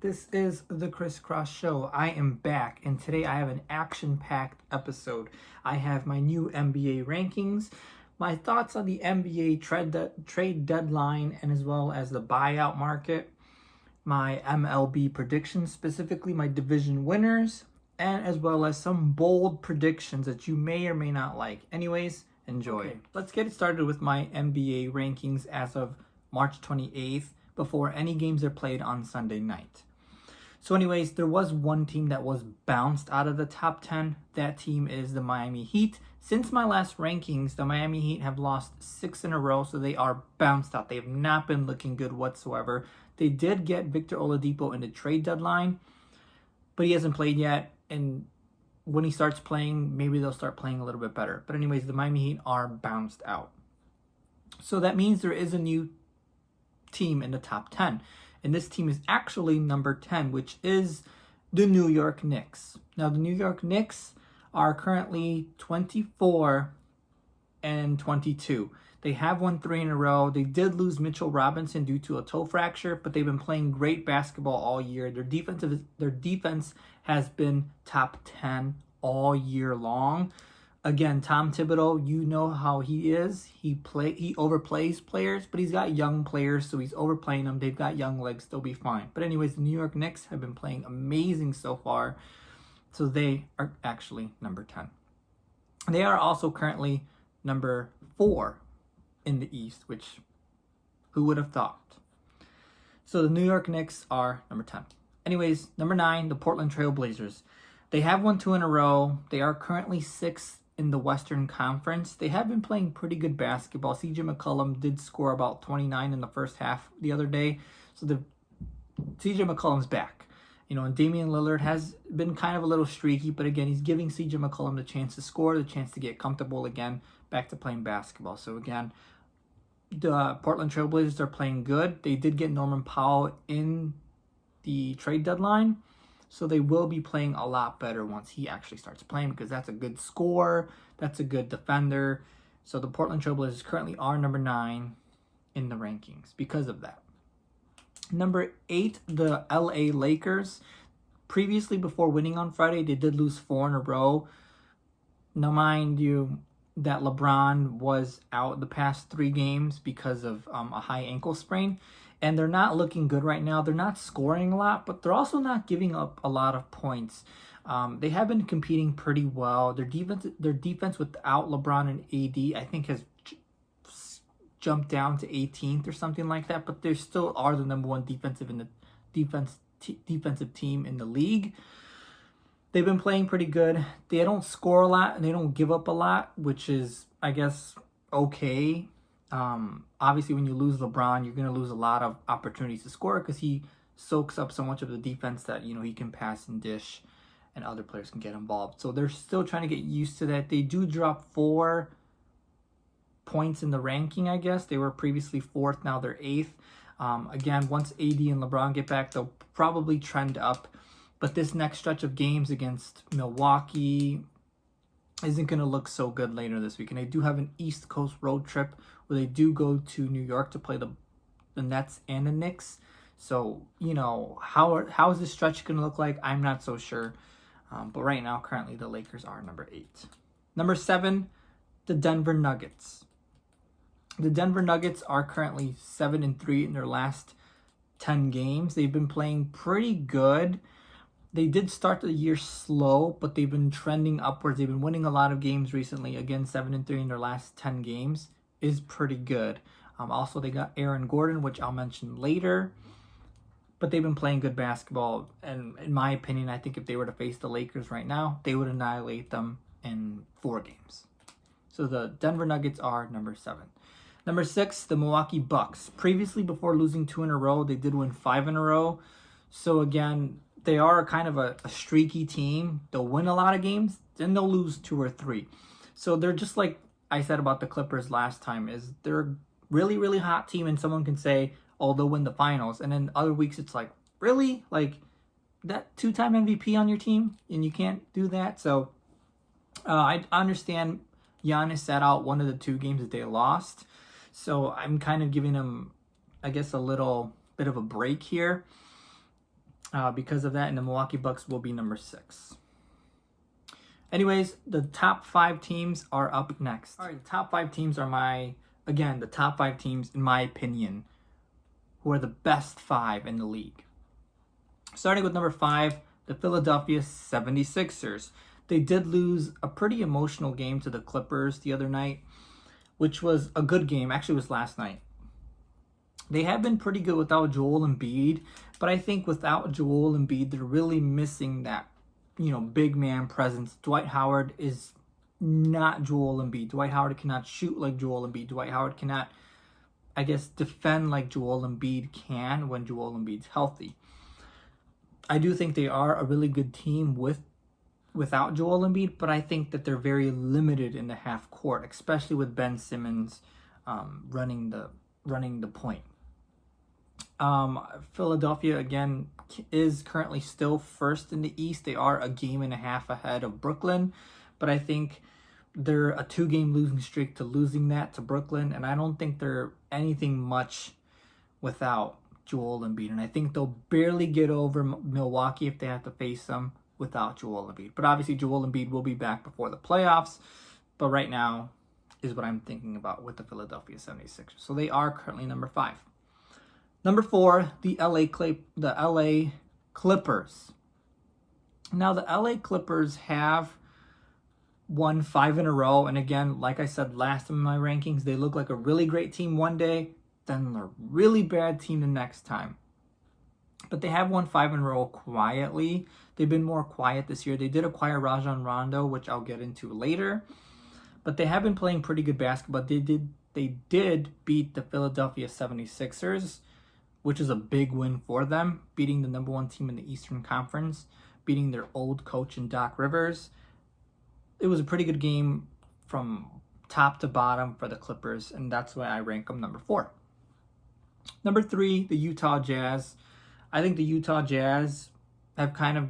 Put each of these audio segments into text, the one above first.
This is the Crisscross Show. I am back, and today I have an action-packed episode. I have my new NBA rankings, my thoughts on the NBA trade deadline, and as well as the buyout market, my MLB predictions, specifically my division winners, and as well as some bold predictions that you may or may not like. Anyways, enjoy. Okay, let's get it started with my NBA rankings as of March 28th, before any games are played on Sunday night. So anyways, there was one team that was bounced out of the top 10. That team is the Miami Heat. Since my last rankings, the Miami Heat have lost 6 in a row, so they are bounced out. They have not been looking good whatsoever. They did get Victor Oladipo in the trade deadline, but he hasn't played yet, and when he starts playing, maybe they'll start playing a little bit better. But anyways, the Miami Heat are bounced out. So that means there is a new team in the top 10, and this team is actually number 10, which is the New York Knicks. Now the New York Knicks are currently 24-22. They have won 3 in a row. They did lose Mitchell Robinson due to a toe fracture, but they've been playing great basketball all year. Their defense has been top 10 all year long. Again, Tom Thibodeau, you know how he is. He overplays players, but he's got young players, so he's overplaying them. They've got young legs, they'll be fine. But anyways, the New York Knicks have been playing amazing so far, so they are actually number 10. They are also currently number 4 in the East, which who would have thought? So the New York Knicks are number 10. Anyways, number 9, the Portland Trail Blazers. They have won 2 in a row. They are currently 6th in the Western Conference. They have been playing pretty good basketball. CJ McCollum did score about 29 in the first half the other day. So the CJ McCollum's back. And Damian Lillard has been kind of a little streaky, but again, he's giving CJ McCollum the chance to score, the chance to get comfortable again, back to playing basketball. So again, the Portland Trail Blazers are playing good. They did get Norman Powell in the trade deadline, so they will be playing a lot better once he actually starts playing, because that's a good scorer, that's a good defender. So the Portland Trail Blazers currently are number 9 in the rankings because of that. Number 8, the LA Lakers. Previously, before winning on Friday, they did lose 4 in a row. Now, mind you, that LeBron was out the past 3 games because of a high ankle sprain. And they're not looking good right now. They're not scoring a lot, but they're also not giving up a lot of points. They have been competing pretty well. Their defense without LeBron and AD, I think, has jumped down to 18th or something like that. But they still are the number 1 defensive team in the league. They've been playing pretty good. They don't score a lot and they don't give up a lot, which is, I guess, okay. Obviously, when you lose LeBron, you're going to lose a lot of opportunities to score because he soaks up so much of the defense that, he can pass and dish and other players can get involved. So they're still trying to get used to that. They do drop 4 points in the ranking, I guess. They were previously 4th, now they're 8th. Again, once AD and LeBron get back, they'll probably trend up. But this next stretch of games against Milwaukee isn't going to look so good later this week. And they do have an East Coast road trip where they do go to New York to play the Nets and the Knicks. So, how is this stretch going to look like? I'm not so sure. But right now, currently, the Lakers are number 8. Number 7, the Denver Nuggets. The Denver Nuggets are currently 7-3 in their last 10 games. They've been playing pretty good. They did start the year slow, but they've been trending upwards. They've been winning a lot of games recently. Again, 7-3 in their last 10 games is pretty good. Also, they got Aaron Gordon, which I'll mention later. But they've been playing good basketball. And in my opinion, I think if they were to face the Lakers right now, they would annihilate them in 4 games. So the Denver Nuggets are number 7. Number 6, the Milwaukee Bucks. Previously, before losing 2 in a row, they did win 5 in a row. So again, they are kind of a streaky team. They'll win a lot of games, then they'll lose 2 or 3. So they're just like I said about the Clippers last time, is they're a really, really hot team, and someone can say, oh, they'll win the finals. And then other weeks it's like, really? Like, that 2-time MVP on your team, and you can't do that? So I understand Giannis sat out one of the 2 games that they lost. So I'm kind of giving him, I guess, a little bit of a break here. because of that, and the Milwaukee Bucks will be number 6. Anyways, the top 5 teams are up next. All right, the top 5 teams are the top 5 teams, in my opinion, who are the best 5 in the league. Starting with number 5, the Philadelphia 76ers. They did lose a pretty emotional game to the Clippers the other night, which was a good game. Actually, it was last night. They have been pretty good without Joel Embiid, but I think without Joel Embiid, they're really missing that, big man presence. Dwight Howard is not Joel Embiid. Dwight Howard cannot shoot like Joel Embiid. Dwight Howard cannot, defend like Joel Embiid can when Joel Embiid's healthy. I do think they are a really good team without Joel Embiid, but I think that they're very limited in the half court, especially with Ben Simmons running the point. Philadelphia, again, is currently still first in the East. They are a game and a half ahead of Brooklyn, but I think they're a 2-game losing streak to losing that to Brooklyn, and I don't think they're anything much without Joel Embiid, and I think they'll barely get over Milwaukee if they have to face them without Joel Embiid. But obviously Joel Embiid will be back before the playoffs, but right now is what I'm thinking about with the Philadelphia 76ers. So they are currently number 5. Number 4, the LA Clippers. Now the LA Clippers have won 5 in a row, and again, like I said last in my rankings, they look like a really great team one day, then a really bad team the next time. But they have won 5 in a row quietly. They've been more quiet this year. They did acquire Rajon Rondo, which I'll get into later. But they have been playing pretty good basketball. They did beat the Philadelphia 76ers, which is a big win for them, beating the number 1 team in the Eastern Conference, beating their old coach in Doc Rivers. It was a pretty good game from top to bottom for the Clippers, and that's why I rank them number 4. Number 3, the Utah Jazz. I think the Utah Jazz have kind of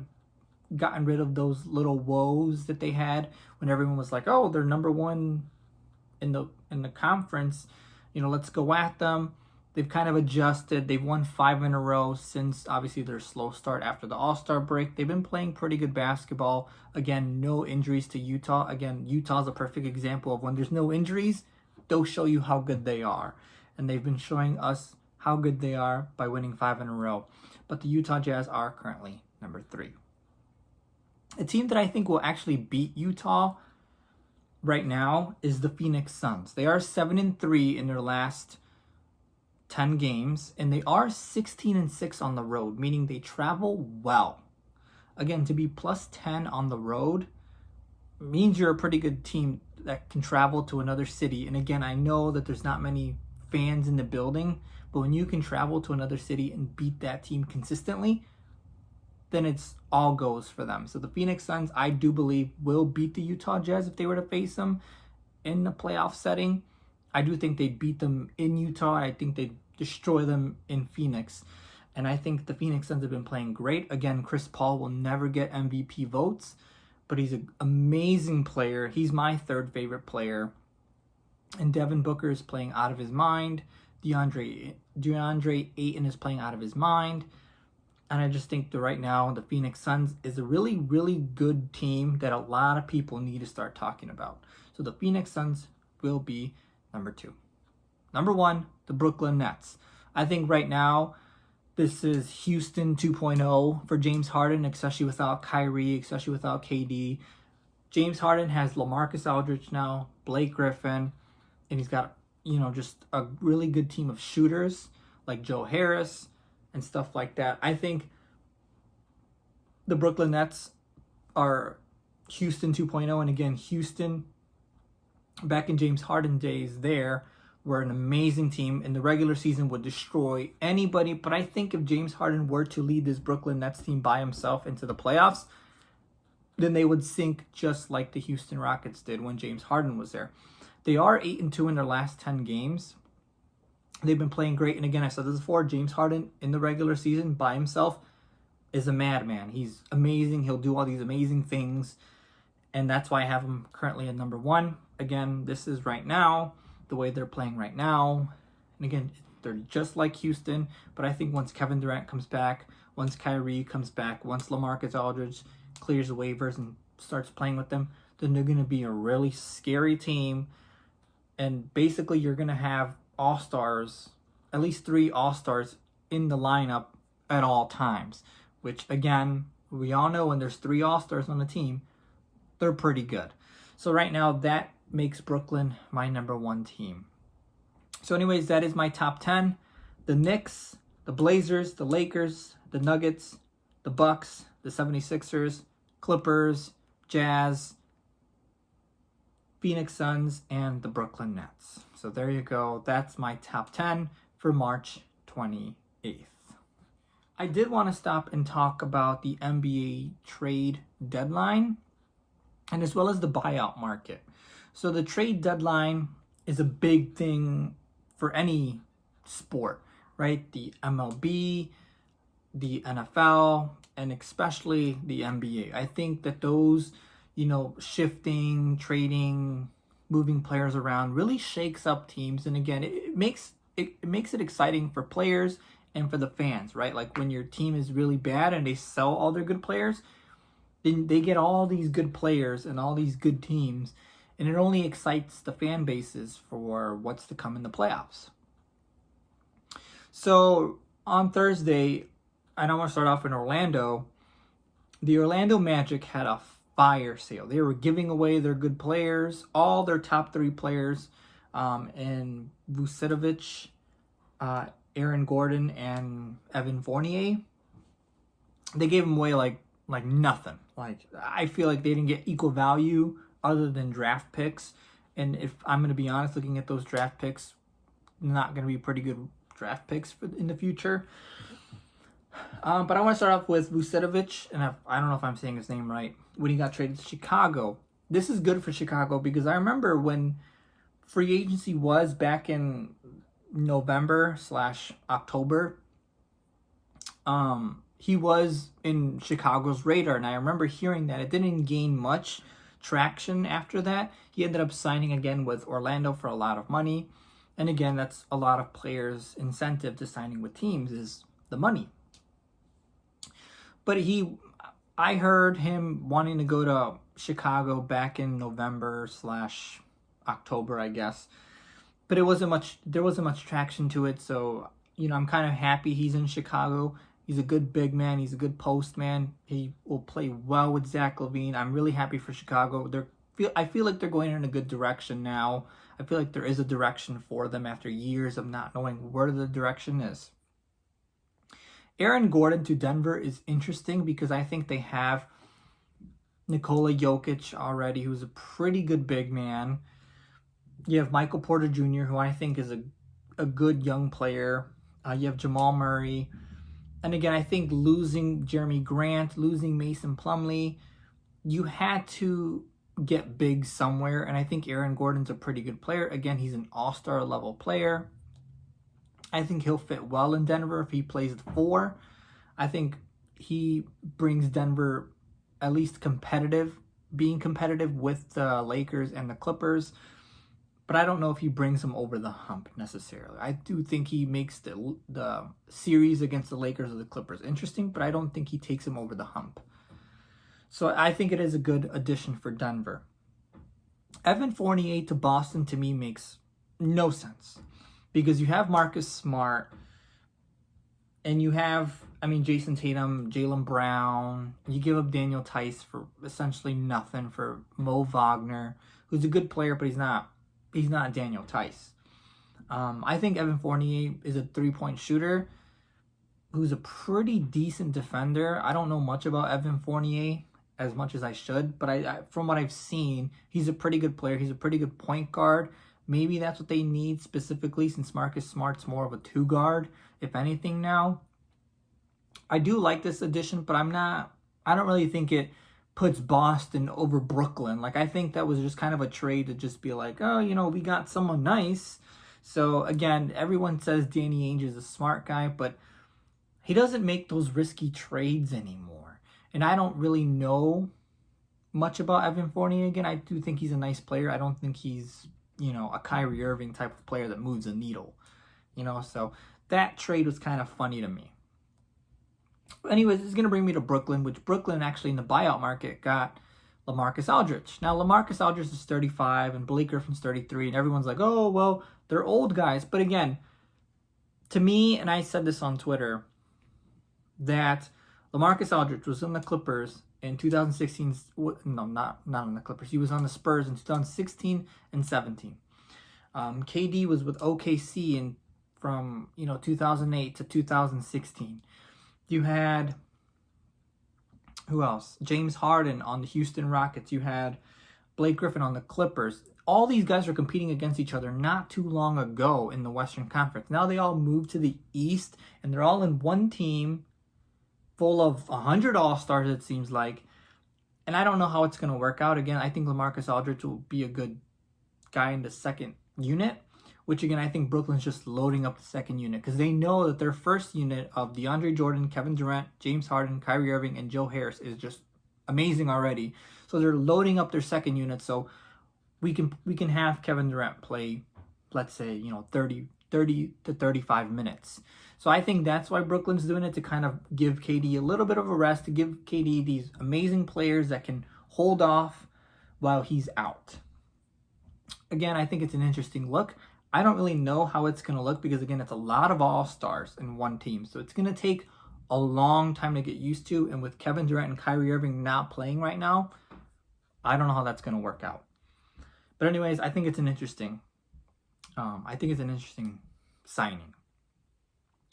gotten rid of those little woes that they had when everyone was like, oh, they're number 1 in the conference. Let's go at them. They've kind of adjusted. They've won 5 in a row since, obviously, their slow start after the All-Star break. They've been playing pretty good basketball. Again, no injuries to Utah. Again, Utah's a perfect example of when there's no injuries, they'll show you how good they are. And they've been showing us how good they are by winning 5 in a row. But the Utah Jazz are currently number 3. A team that I think will actually beat Utah right now is the Phoenix Suns. They are 7-3 in their last 10 games, and they are 16-6 on the road, meaning they travel well. Again, to be plus 10 on the road means you're a pretty good team that can travel to another city. And again, I know that there's not many fans in the building, but when you can travel to another city and beat that team consistently, then it's all goes for them. So the Phoenix Suns, I do believe, will beat the Utah Jazz if they were to face them in the playoff setting. I do think they'd beat them in Utah. I think they'd destroy them in Phoenix. And I think the Phoenix Suns have been playing great. Again, Chris Paul will never get MVP votes, but he's an amazing player. He's my 3rd favorite player. And Devin Booker is playing out of his mind. DeAndre Ayton is playing out of his mind. And I just think that right now, the Phoenix Suns is a really, really good team that a lot of people need to start talking about. So the Phoenix Suns will be number 2. Number 1, the Brooklyn Nets. I think right now, this is Houston 2.0 for James Harden, especially without Kyrie, especially without KD. James Harden has LaMarcus Aldridge now, Blake Griffin, and he's got, just a really good team of shooters like Joe Harris and stuff like that. I think the Brooklyn Nets are Houston 2.0, and again, Houston, back in James Harden days there, were an amazing team. In the regular season would destroy anybody, but I think if James Harden were to lead this Brooklyn Nets team by himself into the playoffs, then they would sink just like the Houston Rockets did when James Harden was there. They are 8-2 in their last 10 games. They've been playing great, and again, I said this before, James Harden in the regular season by himself is a madman. He's amazing. He'll do all these amazing things, and that's why I have him currently at number 1. Again, this is right now, the way they're playing right now. And again, They're just like Houston, but I think once Kevin Durant comes back, once Kyrie comes back, once LaMarcus Aldridge clears the waivers and starts playing with them, then they're going to be a really scary team. And basically, you're going to have all-stars, at least 3 all-stars in the lineup at all times, which, again, we all know when there's 3 all-stars on the team, they're pretty good. So right now, that makes Brooklyn my number 1 team. So anyways, that is my top 10. The Knicks, the Blazers, the Lakers, the Nuggets, the Bucks, the 76ers, Clippers, Jazz, Phoenix Suns, and the Brooklyn Nets. So there you go. That's my top 10 for March 28th. I did want to stop and talk about the NBA trade deadline and as well as the buyout market. So the trade deadline is a big thing for any sport, right? The MLB, the NFL, and especially the NBA. I think that those, shifting, trading, moving players around really shakes up teams. And again, it makes it exciting for players and for the fans, right? Like when your team is really bad and they sell all their good players, then they get all these good players and all these good teams, and it only excites the fan bases for what's to come in the playoffs. So on Thursday, and I want to start off in Orlando, the Orlando Magic had a fire sale. They were giving away their good players, all their top 3 players, and Vucevic, Aaron Gordon, and Evan Fournier. They gave them away like nothing. Like, I feel like they didn't get equal value other than draft picks. And if I'm going to be honest, looking at those draft picks, not going to be pretty good draft picks in the future. But I want to start off with Vucevic, and I don't know if I'm saying his name right, when he got traded to Chicago. This is good for Chicago because I remember when free agency was back in November/October, he was in Chicago's radar, and I remember hearing that. It didn't gain much traction after that. He ended up signing again with Orlando for a lot of money, and again, that's a lot of players' incentive to signing with teams is the money. But I heard him wanting to go to Chicago back in November/October, I guess. But there wasn't much traction to it, so I'm kind of happy he's in Chicago. He's a good big man. He's a good post man. He will play well with Zach LaVine. I'm really happy for Chicago. I feel like they're going in a good direction now. I feel like there is a direction for them after years of not knowing where the direction is. Aaron Gordon to Denver is interesting because I think they have Nikola Jokic already, who's a pretty good big man. You have Michael Porter Jr., who I think is a good young player. You have Jamal Murray. And again, I think losing Jeremy Grant, losing Mason Plumlee, you had to get big somewhere. And I think Aaron Gordon's a pretty good player. Again, he's an all-star level player. I think he'll fit well in Denver if he plays the 4. I think he brings Denver at least being competitive with the Lakers and the Clippers. But I don't know if he brings them over the hump necessarily. I do think he makes the series against the Lakers or the Clippers interesting, but I don't think he takes them over the hump. So I think it is a good addition for Denver. Evan Fournier to Boston to me makes no sense. Because you have Marcus Smart, and you have, Jason Tatum, Jaylen Brown. You give up Daniel Tice for essentially nothing for Mo Wagner, who's a good player, but he's not Daniel Tice. I think Evan Fournier is a 3-point shooter who's a pretty decent defender. I don't know much about Evan Fournier as much as I should, but I from what I've seen, he's a pretty good player. He's a pretty good point guard. Maybe that's what they need specifically since Marcus Smart's more of a 2-guard, if anything now. I do like this addition, but I don't really think it puts Boston over Brooklyn. Like, I think that was just kind of a trade to just be like, oh, we got someone nice. So, again, everyone says Danny Ainge is a smart guy, but he doesn't make those risky trades anymore. And I don't really know much about Evan Fournier. Again, I do think he's a nice player. I don't think he's, a Kyrie Irving type of player that moves a needle. So that trade was kind of funny to me. Anyways, this is going to bring me to Brooklyn, which Brooklyn actually in the buyout market got LaMarcus Aldridge. Now, LaMarcus Aldridge is 35 and Blake Griffin's 33, and everyone's like, oh, well, they're old guys. But again, to me, and I said this on Twitter, that LaMarcus Aldridge was in the Clippers in 2016. No, not on the Clippers. He was on the Spurs in 2016 and 17. KD was with OKC from 2008 to 2016. You had, who else? James Harden on the Houston Rockets. You had Blake Griffin on the Clippers. All these guys were competing against each other not too long ago in the Western Conference. Now they all moved to the East, and they're all in one team full of 100 All-Stars, it seems like. And I don't know how it's going to work out. Again, I think LaMarcus Aldridge will be a good guy in the second unit, which again, I think Brooklyn's just loading up the second unit because they know that their first unit of DeAndre Jordan, Kevin Durant, James Harden, Kyrie Irving, and Joe Harris is just amazing already. So they're loading up their second unit. So we can have Kevin Durant play, let's say, 30 to 35 minutes. So I think that's why Brooklyn's doing it, to kind of give KD a little bit of a rest, to give KD these amazing players that can hold off while he's out. Again, I think it's an interesting look. I don't really know how it's going to look because, again, it's a lot of all-stars in one team. So it's going to take a long time to get used to. And with Kevin Durant and Kyrie Irving not playing right now, I don't know how that's going to work out. But anyways, I think it's an interesting signing.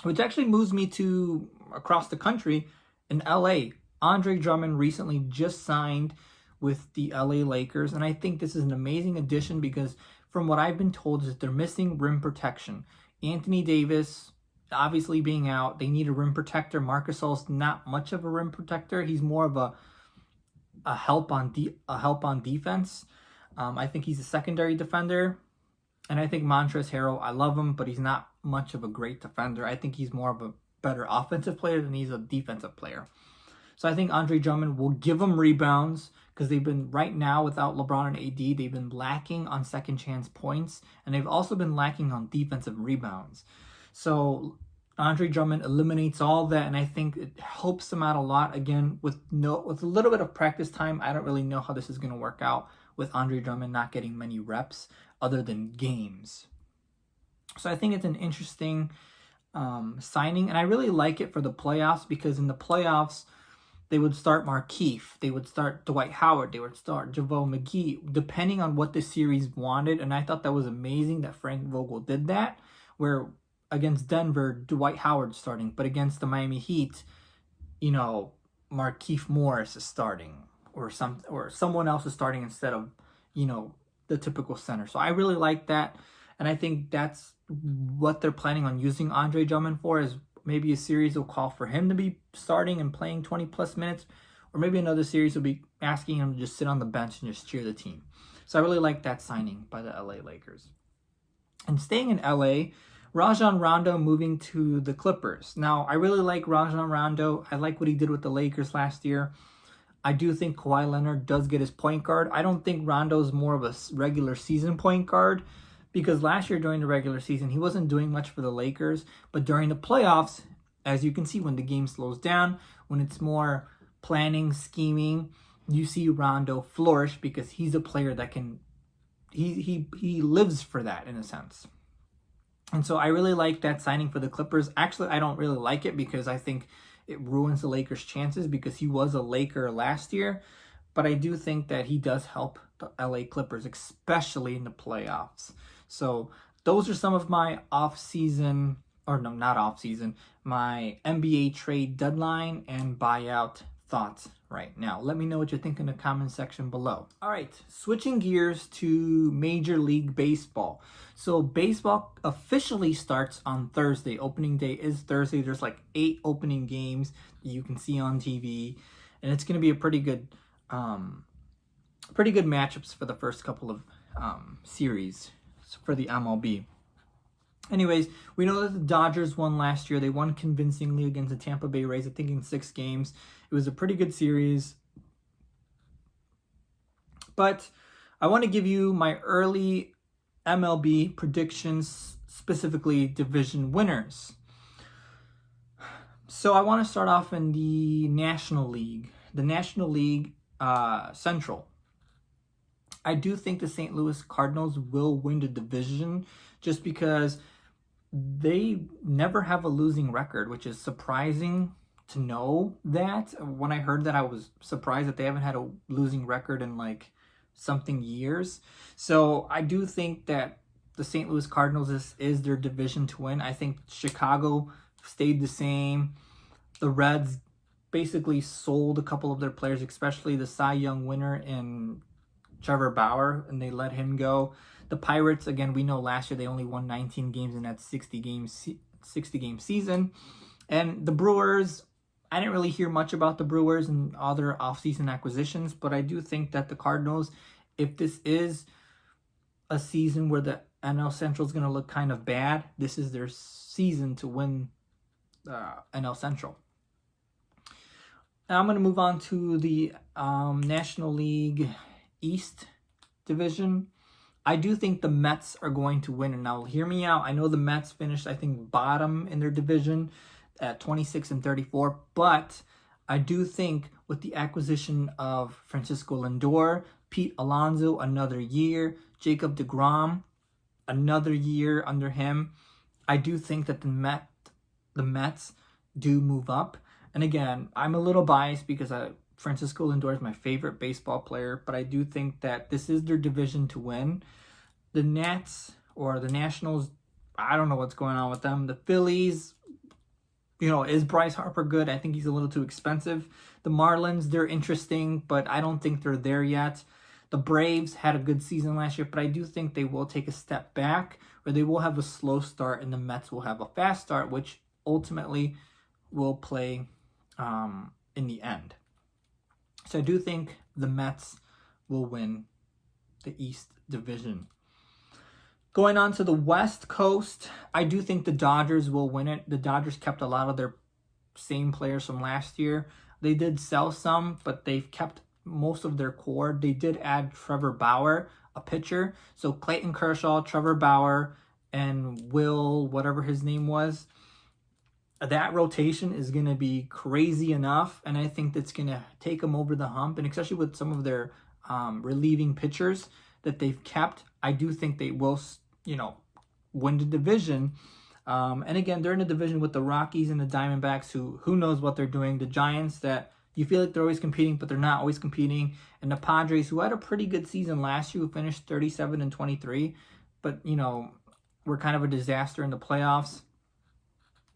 Which actually moves me to across the country in LA. Andre Drummond recently just signed with the LA Lakers. And I think this is an amazing addition because from what I've been told is that they're missing rim protection. Anthony Davis, obviously being out, they need a rim protector. Marc Gasol's not much of a rim protector. He's more of a help on defense. I think he's a secondary defender. And I think Montrezl Harrell, I love him, but he's not much of a great defender. I think he's more of a better offensive player than he's a defensive player. So I think Andre Drummond will give them rebounds because they've been, right now, without LeBron and AD, they've been lacking on second chance points, and they've also been lacking on defensive rebounds. So Andre Drummond eliminates all that, and I think it helps them out a lot. Again, with a little bit of practice time, I don't really know how this is going to work out with Andre Drummond not getting many reps other than games. So I think it's an interesting signing, and I really like it for the playoffs because in the playoffs, they would start Markieff, they would start Dwight Howard, they would start JaVale McGee, depending on what the series wanted. And I thought that was amazing that Frank Vogel did that, where against Denver, Dwight Howard starting, but against the Miami Heat, Markieff Morris is starting, or someone else is starting instead of, the typical center. So I really like that, and I think that's what they're planning on using Andre Drummond for, is maybe a series will call for him to be starting and playing 20 plus minutes, or maybe another series will be asking him to just sit on the bench and just cheer the team. So I really like that signing by the LA Lakers. And staying in LA, Rajon Rondo moving to the Clippers. Now, I really like Rajon Rondo. I like what he did with the Lakers last year. I do think Kawhi Leonard does get his point guard. I don't think Rondo's more of a regular season point guard, because last year during the regular season, he wasn't doing much for the Lakers. But during the playoffs, as you can see, when the game slows down, when it's more planning, scheming, you see Rondo flourish because he's a player that can, he lives for that in a sense. And so I really like that signing for the Clippers. Actually, I don't really like it because I think it ruins the Lakers' chances because he was a Laker last year. But I do think that he does help the LA Clippers, especially in the playoffs. So those are some of my my NBA trade deadline and buyout thoughts right now. Let me know what you think in the comment section below. All right, switching gears to Major League Baseball. So baseball officially starts on Thursday. Opening day is Thursday. There's like 8 opening games that you can see on TV, and it's going to be a pretty good matchups for the first couple of series for the MLB. Anyways, we know that the Dodgers won last year. They won convincingly against the Tampa Bay Rays, I think in 6 games. It was a pretty good series. But I want to give you my early MLB predictions specifically division winners. So I want to start off in the National League. The National League Central. I do think the St. Louis Cardinals will win the division just because they never have a losing record, which is surprising to know that. When I heard that, I was surprised that they haven't had a losing record in like something years. So I do think that the St. Louis Cardinals is their division to win. I think Chicago stayed the same. The Reds basically sold a couple of their players, especially the Cy Young winner in Trevor Bauer, and they let him go. The Pirates, again, we know last year they only won 19 games in that 60-game season. And the Brewers, I didn't really hear much about the Brewers and other offseason acquisitions, but I do think that the Cardinals, if this is a season where the NL Central is going to look kind of bad, this is their season to win NL Central. Now I'm going to move on to the National League East Division. I do think the Mets are going to win. And now hear me out. I know the Mets finished, I think, bottom in their division at 26-34. But I do think with the acquisition of Francisco Lindor, Pete Alonso, another year, Jacob deGrom, another year under him, I do think that the Mets do move up. And again, I'm a little biased because Francisco Lindor is my favorite baseball player, but I do think that this is their division to win. The Nats or the Nationals, I don't know what's going on with them. The Phillies, is Bryce Harper good? I think he's a little too expensive. The Marlins, they're interesting, but I don't think they're there yet. The Braves had a good season last year, but I do think they will take a step back, or they will have a slow start, and the Mets will have a fast start, which ultimately will play in the end. So I do think the Mets will win the East Division. Going on to the West Coast, I do think the Dodgers will win it. The Dodgers kept a lot of their same players from last year. They did sell some, but they've kept most of their core. They did add Trevor Bauer, a pitcher. So Clayton Kershaw, Trevor Bauer, and Will, whatever his name was. That rotation is going to be crazy enough, and I think that's going to take them over the hump, and especially with some of their relieving pitchers that they've kept, I do think they will, win the division. And again, they're in a division with the Rockies and the Diamondbacks, who knows what they're doing. The Giants, that you feel like they're always competing, but they're not always competing. And the Padres, who had a pretty good season last year, who finished 37-23, but, were kind of a disaster in the playoffs.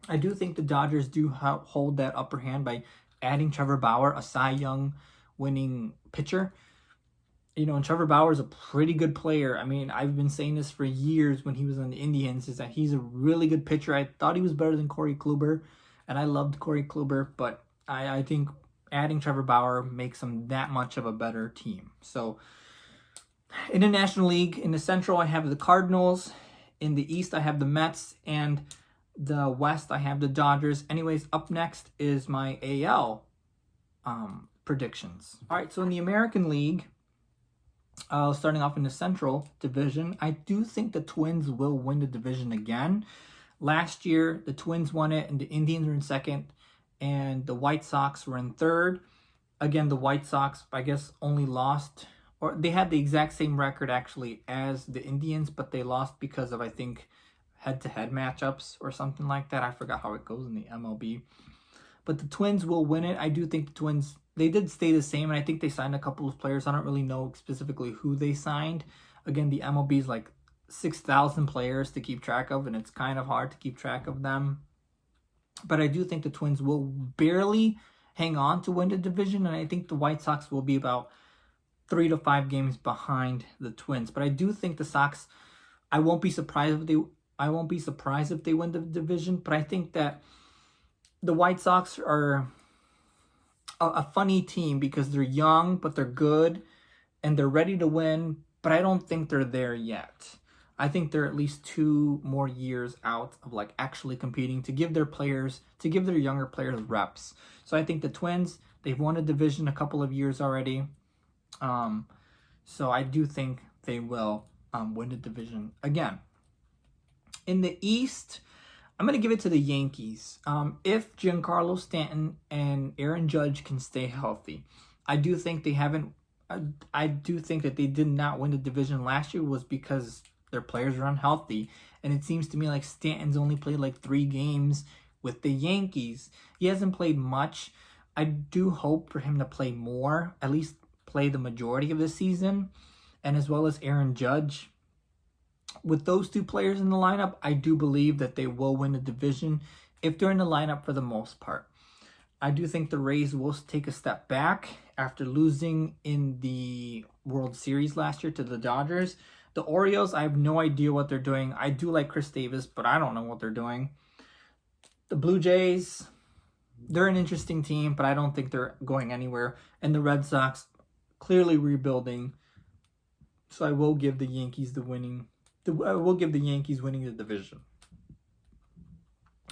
I do think the Dodgers do hold that upper hand by adding Trevor Bauer, a Cy Young winning pitcher. And Trevor Bauer is a pretty good player. I mean, I've been saying this for years when he was on the Indians, is that he's a really good pitcher. I thought he was better than Corey Kluber, and I loved Corey Kluber, but I think adding Trevor Bauer makes them that much of a better team. So in the National League, in the Central, I have the Cardinals. In the East, I have the Mets, and the West, I have the Dodgers. Anyways, up next is my AL predictions. All right, so in the American League, starting off in the Central Division, I do think the Twins will win the division again. Last year, the Twins won it, and the Indians were in second, and the White Sox were in third. Again, the White Sox, I guess, only lost, or they had the exact same record, actually, as the Indians, but they lost because of, I think, head-to-head matchups or something like that. I forgot how it goes in the MLB. But the Twins will win it. I do think the Twins, they did stay the same, and I think they signed a couple of players. I don't really know specifically who they signed. Again, the MLB is like 6,000 players to keep track of, and it's kind of hard to keep track of them. But I do think the Twins will barely hang on to win the division, and I think the White Sox will be about 3 to 5 games behind the Twins. But I do think the Sox, I won't be surprised if they win the division, but I think that the White Sox are a funny team because they're young, but they're good, and they're ready to win, but I don't think they're there yet. I think they're at least 2 more years out of like actually competing to give their younger players reps. So I think the Twins, they've won a division a couple of years already. So I do think they will win the division again. In the East, I'm going to give it to the Yankees. If Giancarlo Stanton and Aaron Judge can stay healthy, I do think they haven't. I do think that they did not win the division last year was because their players are unhealthy, and it seems to me like Stanton's only played like 3 games with the Yankees. He hasn't played much. I do hope for him to play more, at least play the majority of the season, and as well as Aaron Judge. With those 2 players in the lineup, I do believe that they will win the division if they're in the lineup for the most part. I do think the Rays will take a step back after losing in the World Series last year to the Dodgers. The Orioles, I have no idea what they're doing. I do like Chris Davis, but I don't know what they're doing. The Blue Jays, they're an interesting team, but I don't think they're going anywhere. And the Red Sox, clearly rebuilding. So I will give the Yankees winning the division.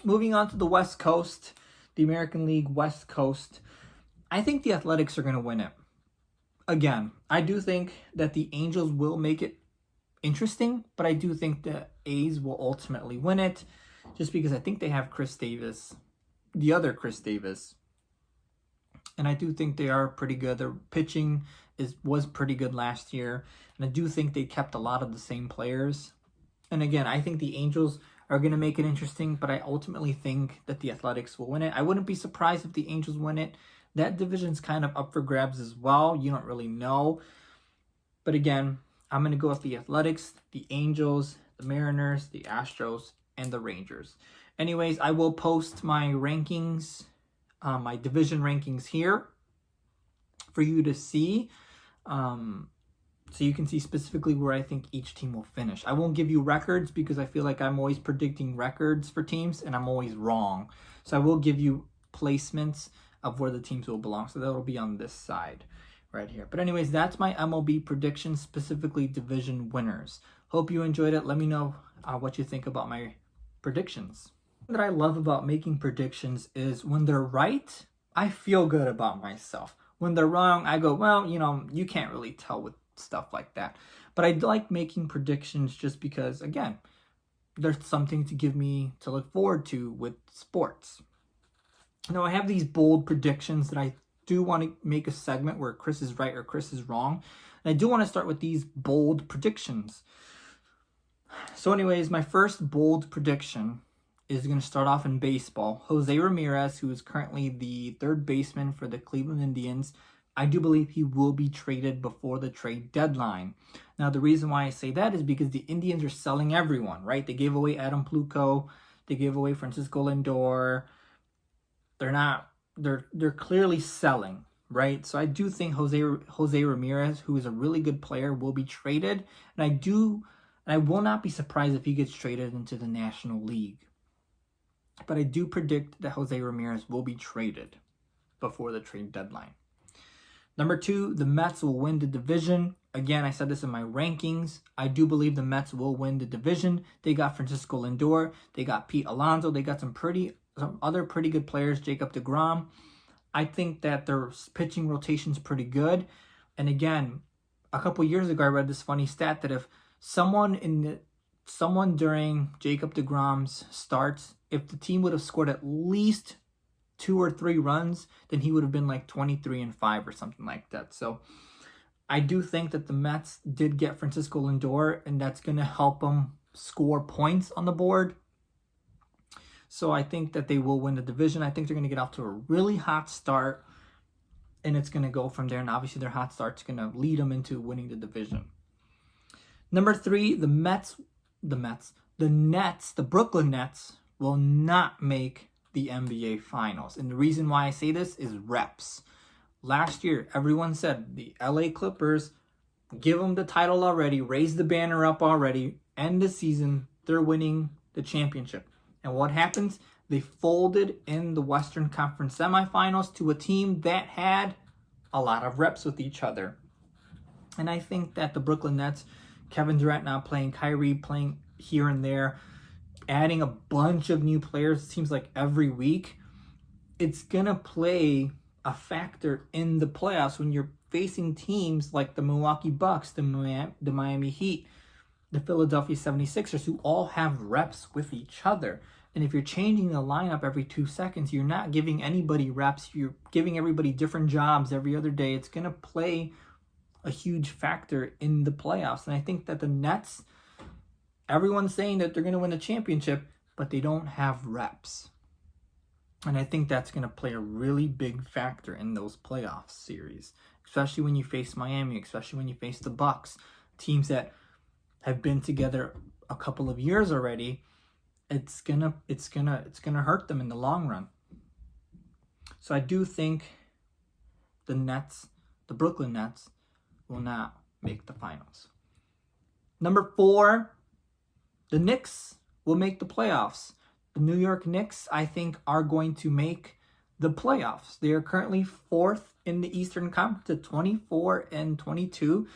Moving on to the West Coast, the American League West Coast, I think the Athletics are going to win it. Again, I do think that the Angels will make it interesting, but I do think the A's will ultimately win it just because I think they have Chris Davis, the other Chris Davis. And I do think they are pretty good. Their pitching was pretty good last year. And I do think they kept a lot of the same players. And again, I think the Angels are going to make it interesting, but I ultimately think that the Athletics will win it. I wouldn't be surprised if the Angels win it. That division's kind of up for grabs as well. You don't really know. But again, I'm going to go with the Athletics, the Angels, the Mariners, the Astros, and the Rangers. Anyways, I will post my rankings, my division rankings here for you to see. So you can see specifically where I think each team will finish. I won't give you records because I feel like I'm always predicting records for teams and I'm always wrong. So I will give you placements of where the teams will belong. So that'll be on this side right here. But anyways, that's my MLB predictions, specifically division winners. Hope you enjoyed it. Let me know what you think about my predictions. What I love about making predictions is when they're right, I feel good about myself. When they're wrong, I go, well, you can't really tell with stuff like that. But I like making predictions just because, again, there's something to give me to look forward to with sports. Now, I have these bold predictions that I do want to make a segment where Chris is right or Chris is wrong. And I do want to start with these bold predictions. So anyways, my first bold prediction is going to start off in baseball. Jose Ramirez, who is currently the 3rd baseman for the Cleveland Indians, I do believe he will be traded before the trade deadline. Now, the reason why I say that is because the Indians are selling everyone, right? They gave away Adam Pluco. They gave away Francisco Lindor. They're clearly selling, right? So I do think Jose Ramirez, who is a really good player, will be traded. And I will not be surprised if he gets traded into the National League. But I do predict that Jose Ramirez will be traded before the trade deadline. Number 2, the Mets will win the division. Again, I said this in my rankings. I do believe the Mets will win the division. They got Francisco Lindor. They got Pete Alonso. They got some other pretty good players, Jacob deGrom. I think that their pitching rotation is pretty good. And again, a couple years ago, I read this funny stat that if someone during Jacob deGrom's starts, if the team would have scored at least 2 or 3 runs, then he would have been like 23-5 or something like that. So I do think that the Mets did get Francisco Lindor, and that's going to help them score points on the board. So I think that they will win the division. I think they're going to get off to a really hot start, and it's going to go from there. And obviously their hot start's going to lead them into winning the division. Number 3, the Brooklyn Nets will not make the NBA Finals. And the reason why I say this is reps. Last year, everyone said the LA Clippers, give them the title already, raise the banner up already, end the season, they're winning the championship. And what happens? They folded in the Western Conference semifinals to a team that had a lot of reps with each other. And I think that the Brooklyn Nets, Kevin Durant now playing, Kyrie playing here and there, adding a bunch of new players, it seems like every week, it's going to play a factor in the playoffs when you're facing teams like the Milwaukee Bucks, the Miami Heat, the Philadelphia 76ers, who all have reps with each other. And if you're changing the lineup every 2 seconds, you're not giving anybody reps. You're giving everybody different jobs every other day. It's going to play a huge factor in the playoffs. And I think that the Nets, everyone's saying that they're going to win the championship, but they don't have reps. And I think that's going to play a really big factor in those playoff series, especially when you face Miami, especially when you face the Bucks, teams that have been together a couple of years already. It's gonna hurt them in the long run. So I do think the Nets, the Brooklyn Nets, will not make the finals. Number 4, the Knicks will make the playoffs. The New York Knicks, I think, are going to make the playoffs. They are currently 4th in the Eastern Conference at 24-22.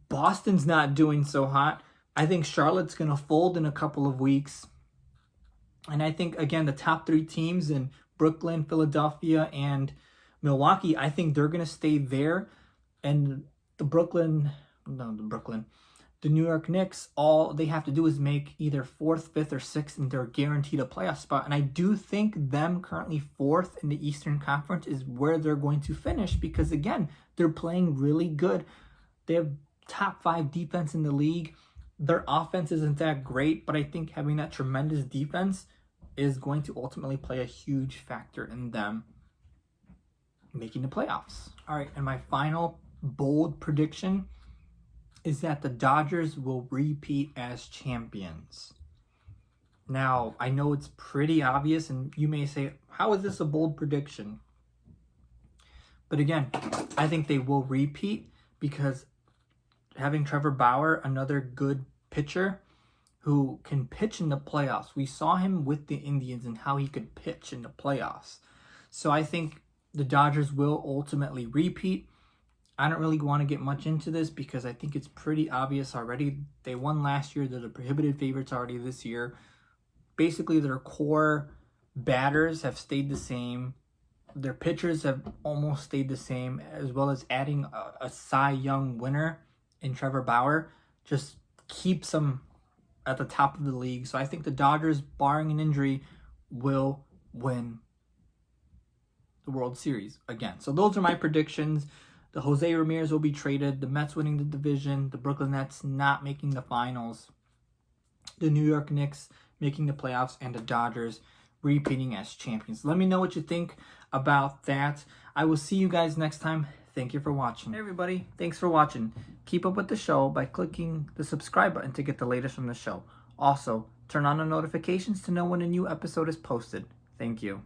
Boston's not doing so hot. I think Charlotte's going to fold in a couple of weeks. And I think, again, the top 3 teams in Brooklyn, Philadelphia, and Milwaukee, I think they're going to stay there. And the New York Knicks, all they have to do is make either 4th, 5th, or 6th, and they're guaranteed a playoff spot. And I do think them currently 4th in the Eastern Conference is where they're going to finish because, again, they're playing really good. They have top 5 defense in the league. Their offense isn't that great, but I think having that tremendous defense is going to ultimately play a huge factor in them making the playoffs. All right, and my final bold prediction is that the Dodgers will repeat as champions. Now, I know it's pretty obvious, and you may say, how is this a bold prediction? But again, I think they will repeat because having Trevor Bauer, another good pitcher who can pitch in the playoffs. We saw him with the Indians and how he could pitch in the playoffs. So I think the Dodgers will ultimately repeat. I don't really want to get much into this because I think it's pretty obvious already. They won last year. They're the prohibited favorites already this year. Basically, their core batters have stayed the same. Their pitchers have almost stayed the same, as well as adding a Cy Young winner in Trevor Bauer just keeps them at the top of the league. So I think the Dodgers, barring an injury, will win the World Series again. So those are my predictions. The Jose Ramirez will be traded. The Mets winning the division. The Brooklyn Nets not making the finals. The New York Knicks making the playoffs. And the Dodgers repeating as champions. Let me know what you think about that. I will see you guys next time. Thank you for watching. Hey everybody, thanks for watching. Keep up with the show by clicking the subscribe button to get the latest from the show. Also, turn on the notifications to know when a new episode is posted. Thank you.